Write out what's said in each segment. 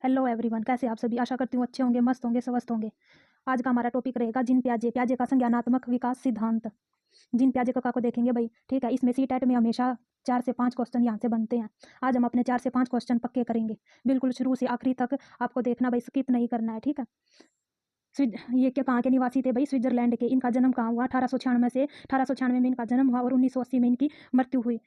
Hello everyone, कैसे आप सभी। आशा करती हूँ अच्छे होंगे, मस्त होंगे, स्वस्थ होंगे। आज का हमारा टॉपिक रहेगा जिन प्याजे प्याजे का संज्ञानात्मक विकास सिद्धांत। जिन प्याजे को देखेंगे भाई, ठीक है। इसमें सी टेट में हमेशा 4 से 5 क्वेश्चन यहाँ से बनते हैं। आज हम अपने 4 से 5 क्वेश्चन पक्के करेंगे, बिल्कुल शुरू से आखिरी तक आपको देखना भाई, स्किप नहीं करना है, ठीक है। ये क्या कहाँ के निवासी थे भाई? स्विट्जरलैंड के। इनका जन्म कहाँ हुआ? 1896 में इनका जन्म हुआ और 1980 में इनकी मृत्यु हुई।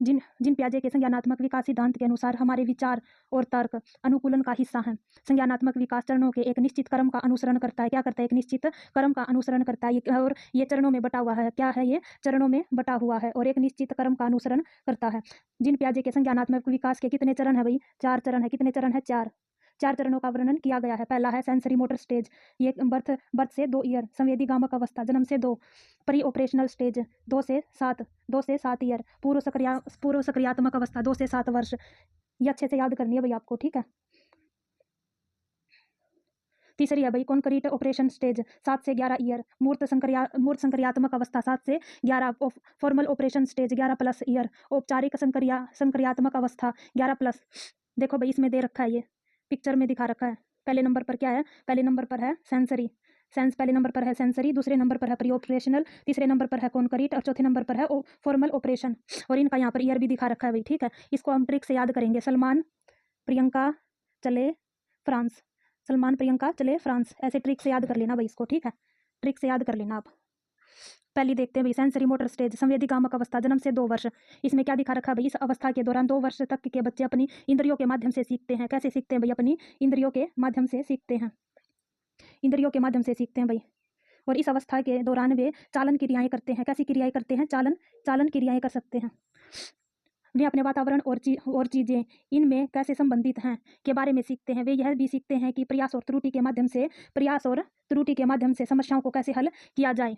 जिन जिन प्याजे के संज्ञानात्मक विकास सिद्धांत के अनुसार हमारे विचार और तर्क अनुकूलन का हिस्सा हैं। संज्ञानात्मक विकास चरणों के एक निश्चित क्रम का अनुसरण करता है। क्या करता है? एक निश्चित क्रम का अनुसरण करता है। और ये चरणों में बटा हुआ है। क्या है? ये चरणों में बटा हुआ है और एक निश्चित क्रम का अनुसरण करता है। जिन प्याजे के संज्ञानात्मक विकास के कितने चरण है भाई? 4 चरण है। कितने चरण है? 4 चरणों का वर्णन किया गया है। पहला है सेंसरी मोटर स्टेज, ये बर्थ से 2 ईयर। संवेदी गामक अवस्था जन्म से 2। प्री ऑपरेशनल स्टेज 2 से 7 ईयर। पूर्व सक्रियात्मक अवस्था 2 से 7 वर्ष। ये अच्छे से याद करनी है भाई आपको, ठीक है। तीसरी है भाई कॉन्क्रीट ऑपरेशन स्टेज 7 से 11 ईयर। मूर्त संक्रियात्मक अवस्था 7 से 11। Formal operation stage 11+ year. औपचारिक संक्रियात्मक अवस्था 11+। देखो भाई, इसमें दे रखा है, ये पिक्चर में दिखा रखा है। पहले नंबर पर क्या है? पहले नंबर पर है सेंसरी। पहले नंबर पर है सेंसरी, दूसरे नंबर पर है प्री ऑपरेशनल, तीसरे नंबर पर है कॉन्क्रीट और चौथे नंबर पर है फॉर्मल ऑपरेशन। और इनका यहाँ पर ईयर भी दिखा रखा है भाई, ठीक है। इसको हम ट्रिक से याद करेंगे। सलमान प्रियंका चले फ्रांस। सलमान प्रियंका चले फ्रांस, ऐसे ट्रिक से याद कर लेना भाई इसको, ठीक है। ट्रिक से याद कर लेना आप। पहली देखते हैं भाई, सेंसरी मोटर स्टेज संवेदी कामक अवस्था जन्म से 2 वर्ष। इसमें क्या दिखा रखा है भाई? इस अवस्था के दौरान 2 वर्ष तक के बच्चे अपनी इंद्रियों के माध्यम से सीखते हैं। कैसे सीखते हैं भाई? अपनी इंद्रियों के माध्यम से सीखते हैं। इंद्रियों के माध्यम से सीखते हैं भाई। और इस अवस्था के दौरान वे चालन क्रियाएं करते हैं। कैसी क्रियाएं करते हैं? चालन क्रियाएं कर सकते हैं। वे अपने वातावरण और चीजें इनमें कैसे संबंधित हैं के बारे में सीखते हैं। वे यह भी सीखते हैं कि प्रयास और त्रुटि के माध्यम से समस्याओं को कैसे हल किया जाए।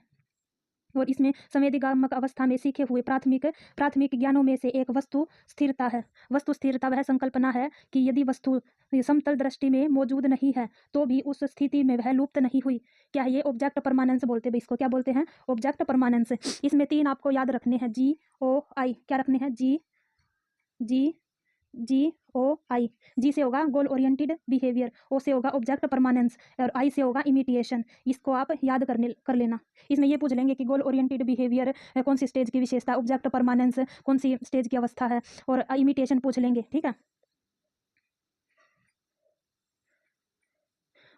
और इसमें संवेदीगामक अवस्था में सीखे हुए प्राथमिक ज्ञानों में से एक वस्तु स्थिरता है। वस्तु स्थिरता वह संकल्पना है कि यदि वस्तु समतल दृष्टि में मौजूद नहीं है तो भी उस स्थिति में वह लुप्त नहीं हुई। क्या है ये? ऑब्जेक्ट परमानेंस बोलते हैं। इसको क्या बोलते हैं? Object permanence. इसमें 3 आपको याद रखने हैं, GOI। क्या रखने हैं? GOI। जी से होगा गोल ओरिएंटेड बिहेवियर, ओ से होगा ऑब्जेक्ट परमानेंस और आई से होगा इमिटेशन। इसको आप याद कर लेना। इसमें ये पूछ लेंगे कि गोल ओरिएंटेड बिहेवियर कौन सी स्टेज की विशेषता, ऑब्जेक्ट परमानेंस कौन सी स्टेज की अवस्था है, और इमिटेशन पूछ लेंगे, ठीक है।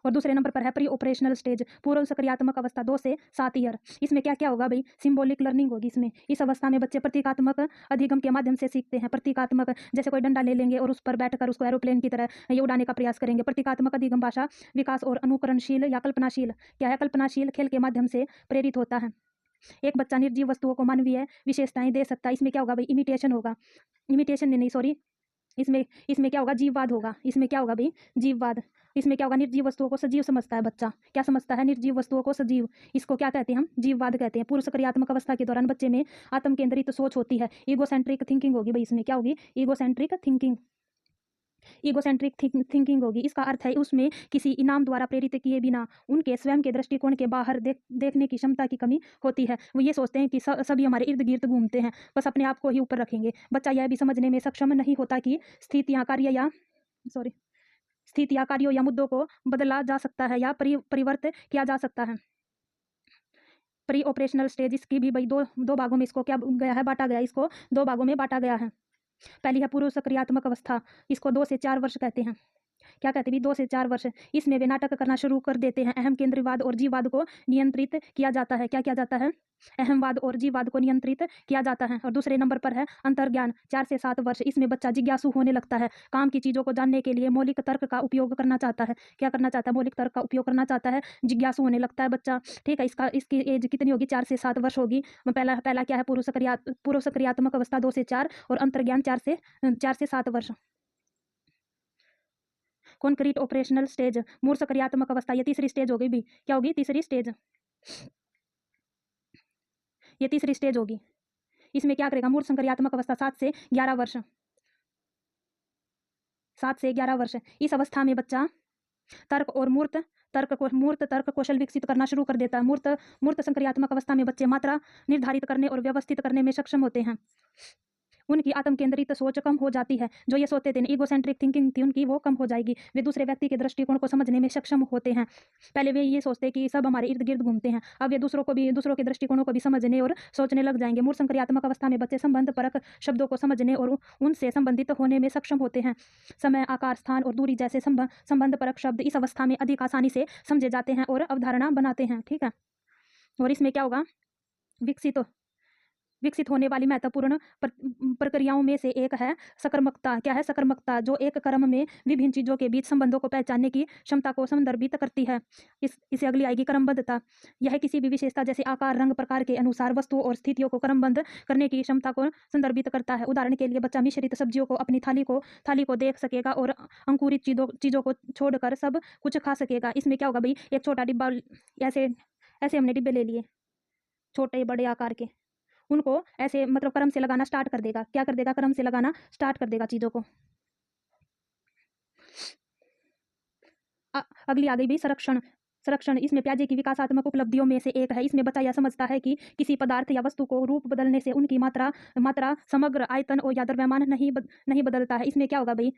और दूसरे नंबर पर है प्री ऑपरेशनल स्टेज पूर्व सक्रियात्मक अवस्था 2 से 7 ईयर। इसमें क्या क्या होगा भाई? सिंबॉलिक लर्निंग होगी इसमें। इस अवस्था में बच्चे प्रतीकात्मक अधिगम के माध्यम से सीखते हैं। प्रतीकात्मक, जैसे कोई डंडा ले लेंगे और उस पर बैठकर उसको एरोप्लेन की तरह ये उड़ाने का प्रयास करेंगे। प्रतीकात्मक अधिगम भाषा विकास और अनुकरणशील या कल्पनाशील, क्या है? कल्पनाशील खेल के माध्यम से प्रेरित होता है। एक बच्चा निर्जीव वस्तुओं को मानवीय विशेषताएं दे सकता है। इसमें क्या होगा भाई? इमिटेशन होगा। इमिटेशन नहीं, सॉरी, इसमें क्या होगा? जीववाद होगा। इसमें क्या होगा भाई? जीववाद। इसमें क्या होगा? निर्जीव वस्तुओं को सजीव समझता है बच्चा। क्या समझता है? निर्जीव वस्तुओं को सजीव। इसको क्या कहते हैं? हम जीववाद कहते हैं। पूर्व सक्रियात्मक अवस्था के दौरान बच्चे में आत्म केंद्रित सोच होती है। ईगोसेंट्रिक थिंकिंग होगी भाई। इसमें क्या होगी? ईगोसेंट्रिक थिंकिंग होगी। इसका अर्थ है उसमें किसी इनाम द्वारा प्रेरित किए बिना उनके स्वयं के दृष्टिकोण के बाहर देखने की क्षमता की कमी होती है। वो ये सोचते हैं कि सभी हमारे इर्द गिर्द घूमते हैं, बस अपने आप को ही ऊपर रखेंगे। बच्चा यह भी समझने में सक्षम नहीं होता कि स्थितियां कार्यों या मुद्दों को बदला जा सकता है या परिवर्तित किया जा सकता है। प्री ऑपरेशनल स्टेज, इसकी भी भाई दो भागों में इसको क्या गया है? बांटा गया। इसको 2 भागों में बांटा गया है। पहली है पूर्व सक्रियात्मक अवस्था, इसको 2 से 4 वर्ष कहते हैं। क्या कहते हैं? 2 से 4 वर्ष। इसमें वे नाटक करना शुरू कर देते हैं। अहम केंद्रवाद और जीववाद को नियंत्रित किया जाता है। क्या किया जाता है? अहमवाद और जीववाद को नियंत्रित किया जाता है। और दूसरे नंबर पर है अंतर्ज्ञान 4 से 7 वर्ष। इसमें बच्चा जिज्ञासु होने लगता है। काम की चीजों को जानने के लिए मौलिक तर्क का उपयोग करना चाहता है। क्या करना चाहता है? मौलिक तर्क का उपयोग करना चाहता है। जिज्ञासु होने लगता है बच्चा, ठीक है। इसकी एज कितनी होगी? 4 से 7 वर्ष होगी। पहला क्या है? पूर्व सक्रियात्मक अवस्था 2 से 4 और अंतर्ज्ञान 4 से 7 वर्ष। कॉन्क्रीट ऑपरेशनल स्टेज मूर्त सक्रियात्मक अवस्था, ये तीसरी स्टेज होगी भी। क्या होगी? तीसरी स्टेज। ये तीसरी स्टेज होगी। इसमें क्या करेगा? मूर्त सक्रियात्मक अवस्था 7 से 11 वर्ष। 7 से 11 वर्ष। इस अवस्था में बच्चा तर्क और मूर्त तर्क कौशल विकसित करना शुरू कर देता है। मूर्त सक्रियात्मक अवस्था में बच्चे मात्रा निर्धारित करने और व्यवस्थित करने में सक्षम होते हैं। उनकी आत्म केंद्रित सोच कम हो जाती है। जो ये सोचते थे, ईगोसेंट्रिक थिंकिंग थी उनकी, वो कम हो जाएगी। वे दूसरे व्यक्ति के दृष्टिकोण को समझने में सक्षम होते हैं। पहले वे ये सोचते कि सब हमारे इर्द गिर्द घूमते हैं, अब वे दूसरों के दृष्टिकोणों को भी समझने और सोचने लग जाएंगे। मूर्त संक्रियात्मक अवस्था में बच्चे संबंध परक शब्दों को समझने और उनसे संबंधित होने में सक्षम होते हैं। समय, आकार, स्थान और दूरी जैसे संबंध परक शब्द इस अवस्था में अधिक आसानी से समझे जाते हैं और अवधारणा बनाते हैं। ठीक है, और इसमें क्या होगा, विकसित होने वाली महत्वपूर्ण प्रक्रियाओं में से एक है सकर्मकता। क्या है सकर्मकता? जो एक क्रम में विभिन्न चीजों के बीच संबंधों को पहचानने की क्षमता को संदर्भित करती है। इसे अगली आएगी क्रमबद्धता। यह किसी भी विशेषता जैसे आकार, रंग, प्रकार के अनुसार वस्तुओं और स्थितियों को क्रमबद्ध करने की क्षमता को संदर्भित करता है। उदाहरण के लिए, बच्चा मिश्रित सब्जियों को अपनी थाली को देख सकेगा और अंकुरित चीजों को छोड़कर सब कुछ खा सकेगा। इसमें क्या होगा भाई, एक छोटा डिब्बा, ऐसे ऐसे हमने डिब्बे ले लिए छोटे बड़े आकार के, उनको ऐसे मतलब क्रम से लगाना स्टार्ट कर देगा। क्या कर देगा? क्रम से लगाना स्टार्ट कर देगा चीजों को। अगली आ गई भी संरक्षण। इसमें प्याजे की विकासात्मक उपलब्धियों में से एक है। इसमें बच्चा यह समझता है कि किसी पदार्थ या वस्तु को रूप बदलने से उनकी मात्रा समग्र आयतन और या द्रव्यमान नहीं बदलता है। इसमें क्या होगा भाई,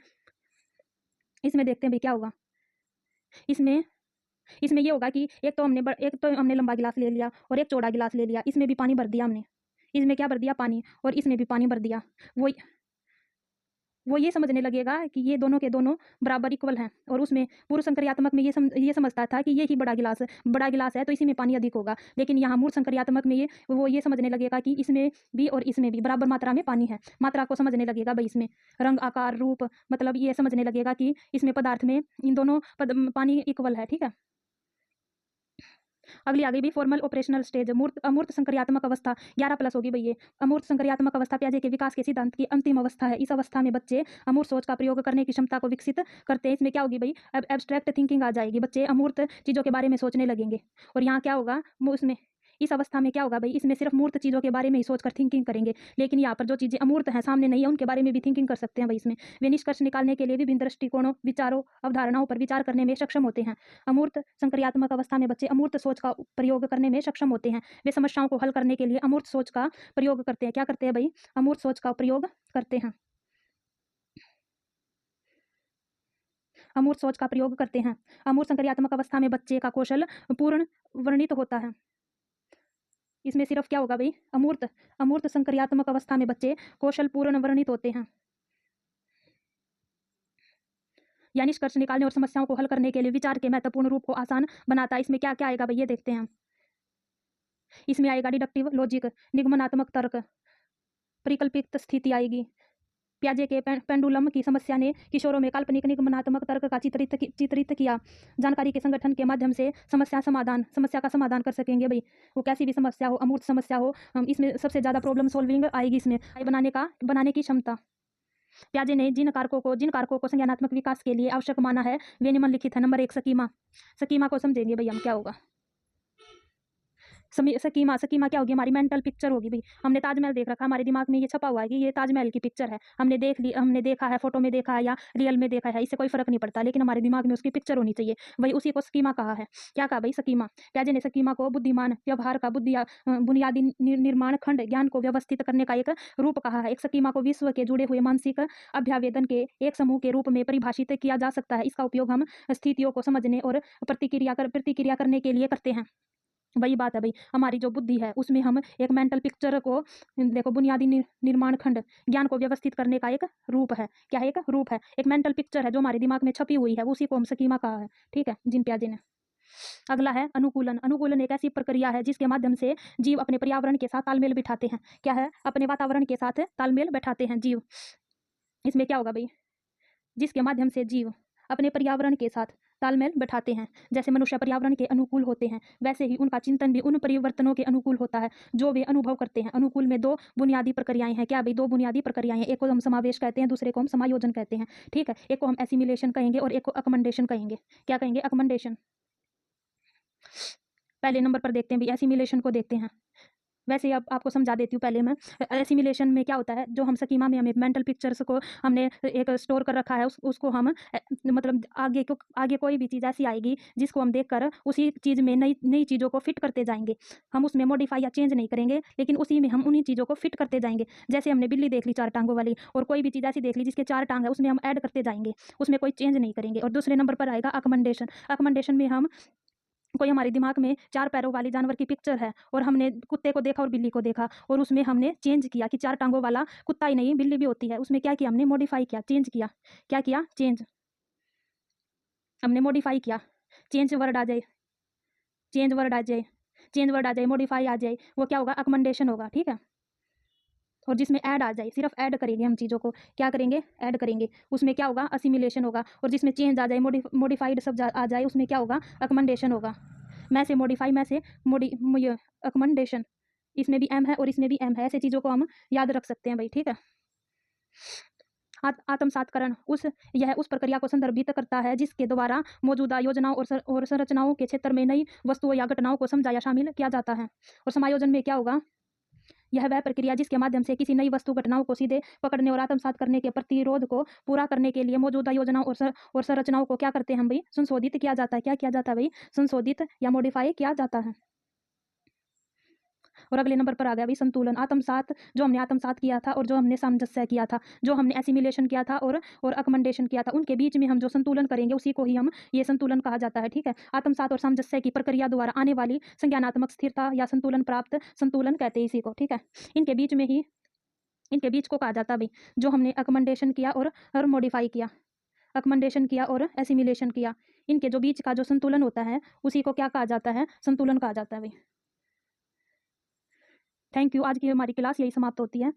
इसमें देखते हैं भाई क्या होगा। इसमें ये होगा कि एक तो हमने लंबा गिलास ले लिया और एक चौड़ा गिलास ले लिया, इसमें भी पानी भर दिया हमने, इसमें क्या भर दिया? पानी, और इसमें भी पानी भर दिया। वो ये समझने लगेगा कि ये दोनों के दोनों बराबर इक्वल हैं। और उसमें पूर्व संक्रियात्मक में ये समझता था कि ये ही बड़ा गिलास है तो इसी में पानी अधिक होगा। लेकिन यहाँ मूर्त संक्रियात्मक में वो ये समझने लगेगा कि इसमें भी और इसमें भी बराबर मात्रा में पानी है। मात्रा को समझने लगेगा भाई, इसमें रंग, आकार, रूप, मतलब ये समझने लगेगा कि इसमें पदार्थ में इन दोनों पानी इक्वल है। ठीक है, अगली आ गई भी फॉर्मल ऑपरेशनल स्टेज, अमूर्त संक्रियात्मक अवस्था 11+ होगी भाई। ये अमूर्त संक्रियात्मक अवस्था प्याजे के विकास के सिद्धांत की अंतिम अवस्था है। इस अवस्था में बच्चे अमूर्त सोच का प्रयोग करने की क्षमता को विकसित करते हैं। इसमें क्या होगी भाई, एब्स्ट्रैक्ट थिंकिंग आ जाएगी। बच्चे अमूर्त चीजों के बारे में सोचने लगेंगे। और यहाँ क्या होगा, उसमें इस अवस्था में क्या होगा भाई, इसमें सिर्फ मूर्त चीजों के बारे में ही सोचकर थिंकिंग करेंगे। लेकिन यहाँ पर जो चीजें अमूर्त हैं, सामने नहीं है, उनके बारे में भी थिंकिंग कर सकते हैं भाई। इसमें वे निष्कर्ष निकालने के लिए विभिन्न दृष्टिकोणों, विचारों, अवधारणाओं पर विचार करने में सक्षम होते हैं। अमूर्त संक्रियात्मक अवस्था में बच्चे अमूर्त सोच का प्रयोग करने में सक्षम होते हैं। वे समस्याओं को हल करने के लिए अमूर्त सोच का प्रयोग करते हैं। क्या करते हैं भाई? अमूर्त सोच का प्रयोग करते हैं। अमूर्त सोच का प्रयोग करते हैं। अमूर्त संक्रियात्मक अवस्था में बच्चे का कौशल पूर्ण वर्णित होता है। इसमें सिर्फ क्या होगा भाई, अमूर्त संक्रियात्मक अवस्था में बच्चे कौशल पूर्ण वर्णित होते हैं, या निष्कर्ष निकालने और समस्याओं को हल करने के लिए विचार के महत्वपूर्ण रूप को आसान बनाता है। इसमें क्या क्या आएगा भाई, ये देखते हैं। इसमें आएगा डिडक्टिव लॉजिक, निगमनात्मक तर्क, परिकल्पित स्थिति आएगी। प्याजे के पेंडुलम की समस्या ने किशोरों में काल्पनिक निगमनात्मक तर्क का चित्रित किया। जानकारी के संगठन के माध्यम से समस्या का समाधान कर सकेंगे भाई। वो कैसी भी समस्या हो, अमूर्त समस्या हो, इसमें सबसे ज्यादा प्रॉब्लम सॉल्विंग आएगी। इसमें बनाने की क्षमता। प्याजे ने जिन कारकों को संज्ञानात्मक विकास के लिए आवश्यक माना है वे निम्नलिखित है। नंबर 1, सकीमा को समझेंगे भाई हम, क्या होगा सकीमा क्या होगी, हमारी मेंटल पिक्चर होगी भाई। हमने ताजमहल देख रखा, हमारे दिमाग में ये छपा हुआ है कि ये ताजमहल की पिक्चर है। हमने देखा है, फोटो में देखा है या रियल में देखा है, इससे कोई फर्क नहीं पड़ता, लेकिन हमारे दिमाग में उसकी पिक्चर होनी चाहिए। वही उसी को सकीमा कहा है। क्या कहा भाई? सकीमा। प्याजे ने सकीमा को बुद्धिमान व्यवहार का बुनियादी निर्माण खंड ज्ञान को व्यवस्थित करने का एक रूप कहा है। एक सकीमा को विश्व के जुड़े हुए मानसिक अभ्यावेदन के एक समूह के रूप में परिभाषित किया जा सकता है। इसका उपयोग हम स्थितियों को समझने और प्रतिक्रिया करने के लिए करते हैं। वही बात है भाई, हमारी जो बुद्धि है उसमें हम एक मेंटल पिक्चर को देखो, बुनियादी निर्माण खंड ज्ञान को व्यवस्थित करने का एक रूप है। क्या है? एक रूप है, एक मेंटल पिक्चर है जो हमारे दिमाग में छपी हुई है, उसी को हम सकीमा कहा है। ठीक है, जिन प्याजे ने। अगला है अनुकूलन एक ऐसी प्रक्रिया है जिसके माध्यम से जीव अपने पर्यावरण के साथ तालमेल बिठाते हैं। क्या है? अपने वातावरण के साथ तालमेल बैठाते हैं जीव। इसमें क्या होगा भाई, जिसके माध्यम से जीव अपने पर्यावरण के साथ तालमेल बैठाते हैं। जैसे मनुष्य पर्यावरण के अनुकूल होते हैं, वैसे ही उनका चिंतन भी उन परिवर्तनों के अनुकूल होता है जो वे अनुभव करते हैं। अनुकूल में 2 बुनियादी प्रक्रियाएं हैं। क्या भाई? 2 बुनियादी प्रक्रियाएं हैं। एक को हम समावेश कहते हैं, दूसरे को हम समायोजन कहते हैं। ठीक है, एक को हम एसिमिलेशन कहेंगे और एक को अकमंडेशन कहेंगे। क्या कहेंगे? अकमंडेशन। पहले नंबर पर देखते हैं भाई, एसिमिलेशन को देखते हैं। वैसे अब आपको समझा देती हूँ पहले मैं। एसिमिलेशन में क्या होता है, जो हम स्कीमा में हमें मेंटल पिक्चर्स को हमने एक स्टोर कर रखा है, उसको हम मतलब आगे कोई भी चीज़ ऐसी आएगी जिसको हम देखकर उसी चीज़ में नई नई चीज़ों को फिट करते जाएंगे। हम उसमें मॉडिफाई या चेंज नहीं करेंगे, लेकिन उसी में हम उन्हीं चीज़ों को फिट करते जाएंगे। जैसे हमने बिल्ली देख ली 4 टांगों वाली, और कोई भी चीज़ ऐसी देख ली जिसके 4 टांग है, उसमें हम ऐड करते जाएंगे, उसमें कोई चेंज नहीं करेंगे। और दूसरे नंबर पर आएगा अकमेंडेशन। अकमेंडेशन में हम कोई हमारे दिमाग में 4 पैरों वाली जानवर की पिक्चर है, और हमने कुत्ते को देखा और बिल्ली को देखा, और उसमें हमने चेंज किया कि 4 टांगों वाला कुत्ता ही नहीं बिल्ली भी होती है। उसमें क्या किया हमने, मॉडिफाई किया, चेंज किया। क्या किया, चेंज। हमने मॉडिफाई किया, चेंज वर्ड आ जाए, चेंज वर्ड आ जाए, चेंज वर्ड आ जाए, मॉडिफाई आ जाए, वो क्या होगा, अकमेंडेशन होगा। ठीक है। और जिसमें ऐड आ जाए, सिर्फ ऐड करेंगे हम चीज़ों को, क्या करेंगे, ऐड करेंगे, उसमें क्या होगा, असिमिलेशन होगा। और जिसमें चेंज आ जाए, मॉडिफाइड सब आ जाए, उसमें क्या होगा, अकमेंडेशन होगा। मैं से मॉडिफाई, मैं से अकमेंडेशन। इसमें भी एम है और इसमें भी एम है। ऐसे चीज़ों को हम याद रख सकते हैं भाई। ठीक है। आत्मसातकरण यह उस प्रक्रिया को संदर्भित करता है जिसके द्वारा मौजूदा योजनाओं और संरचनाओं के क्षेत्र में नई वस्तुओं या घटनाओं को समझा या शामिल किया जाता है। और समायोजन में क्या होगा, यह वह प्रक्रिया जिसके माध्यम से किसी नई वस्तु घटनाओं को सीधे पकड़ने और आत्मसात करने के प्रतिरोध को पूरा करने के लिए मौजूदा योजनाओं और संरचनाओं को क्या करते हैं हम भाई, संशोधित किया जाता है। क्या किया जाता है भाई, संशोधित या मॉडिफाई किया जाता है। और अगले नंबर पर आ गया भाई संतुलन। आत्मसात, जो हमने आत्मसात किया था और जो हमने सामंजस्य किया था, जो हमने एसिमिलेशन किया था और अकमेंडेशन किया था, उनके बीच में हम जो संतुलन करेंगे उसी को ही हम ये संतुलन कहा जाता है। ठीक है। आत्मसात और सामंजस्य की प्रक्रिया द्वारा आने वाली संज्ञानात्मक स्थिरता या संतुलन प्राप्त संतुलन कहते हैं इसी को। ठीक है। इनके बीच में ही, इनके बीच को कहा जाता है भाई, जो हमने अकमेंडेशन किया और मॉडिफाई किया, अकमेंडेशन किया और एसिमिलेशन किया, इनके जो बीच का जो संतुलन होता है उसी को क्या कहा जाता है, संतुलन कहा जाता है भाई। Thank you. आज की हमारी क्लास यही समाप्त होती है।